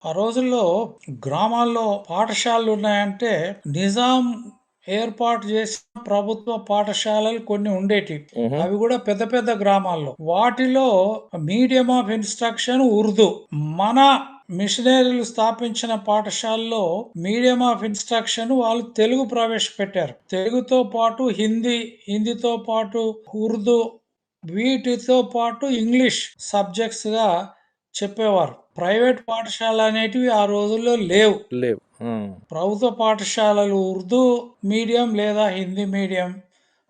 ఆ రోజుల్లో గ్రామాల్లో పాఠశాలలున్నాయంటే, నిజాం ఏర్పాటు చేసిన ప్రభుత్వ పాఠశాలలు కొన్ని ఉండేటివి. హుహు. అవి గూడా పెద్ద పెద్ద గ్రామాల్లో. వాటిలో మీడియం ఆఫ్ ఇన్‌స్ట్రక్షన్ ఉర్దూ. మన మిషనరీలు స్థాపించిన పాఠశాలలో మీడియం ఆఫ్ ఇన్‌స్ట్రక్షన్ వాళ్ళు తెలుగు ప్రవేశపెట్టారు. తెలుగుతో పాటు హిందీ, హిందీతో పాటు ఉర్దూ వీటితో పాటు ఇంగ్లీష్ సబ్జెక్ట్స్‌గా చెప్పేవారు. ప్రైవేట్ పాఠశాలనేటివి ఆ రోజుల్లో లేవు. లేవు. ఆ! ప్రభుత్వ పాఠశాలలు ఉర్దూ మీడియం లేదా హిందీ మీడియం,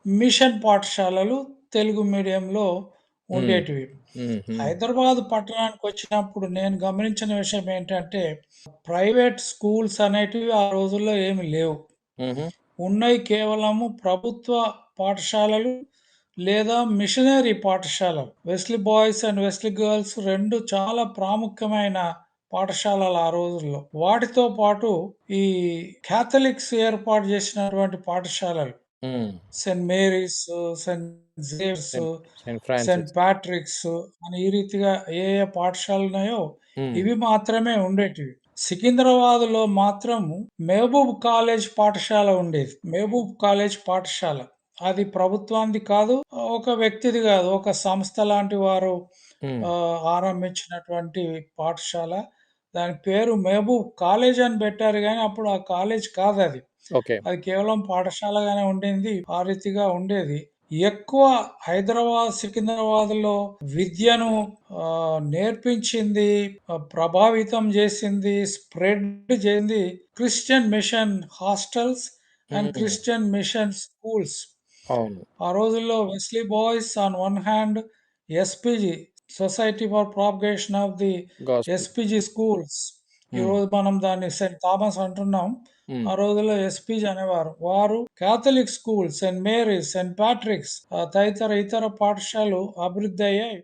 మిషన్ పాఠశాలలు తెలుగు మీడియంలో హ్మ్. ఉండేటివి. హుహు. హైదరాబాద్ పట్టణానికొచ్చినప్పుడు నేను గమనించిన విషయం ఏంటంటే, ప్రైవేట్ స్కూల్స్ అనేటివి ఆ రోజుల్లో ఏమి లేవు. హుహు. ఉన్నయి కేవలము ప్రభుత్వ పాఠశాలలు లేదా మిషనరీ పాఠశాలలు. Wesley boys and Wesley girls 2 చాలా ప్రాముఖ్యమైన పాఠశాలలు ఆ రోజుల్లో. వాటితో పాటు ఈ కాథలిక్స్ ఏర్పాటు చేసినటువంటి పాఠశాలలు. హ్మ్. Saint Mary's, Saint Xavier's, Saint Saint Saint Francis. Patrick's అని ఈ రీతిగా ఏ ఏ పాఠశాలలున్నాయో హ్మ్. ఇవి మాత్రమే ఉండేటివి. సికింద్రాబాద్‌లో మాత్రం మహబూబ్ కాలేజ్ పాఠశాల ఉండేది. మహబూబ్ కాలేజ్ పాఠశాల. అది ప్రభుత్వానిది కాదు. ఒక వ్యక్తిది గాదు. ఒక సంస్థ లాంటి వారు హ్మ్. ఆరంభించినటువంటి పాఠశాల. దాని పేరు మహబూబ్ కాలేజ్ అని పెట్టారు గానీ, అప్పుడు ఆ కాలేజ్ కాదది. ఓకే. అది కేవలం పాఠశాలగానే ఉండింది. ఆ రీతిగా ఉండేది. ఎక్కువ హైదరాబాద్, సికింద్రాబాద్‌లో విద్యను నేర్పించింది, ప్రభావితం జేసింది, స్ప్రెడ్ జేసింది Christian mission hostels and hmm. Christian mission schools. అవును. ఆ రోజుల్లో Wesley boys on one hand, SPG society for propagation of the gospel. SPG schools. Hmm. ఈరోజు మనం దాన్ని సెయింట్ థామస్ అంటున్నాం. హ్మ్. ఆ రోజుల్లో ఎస్‌పీజీ అనేవారు. వారు Catholic school, Saint Mary's, Saint Patrick's తదితర ఇతర పాఠశాలలు అభివృద్ధయ్యాయి.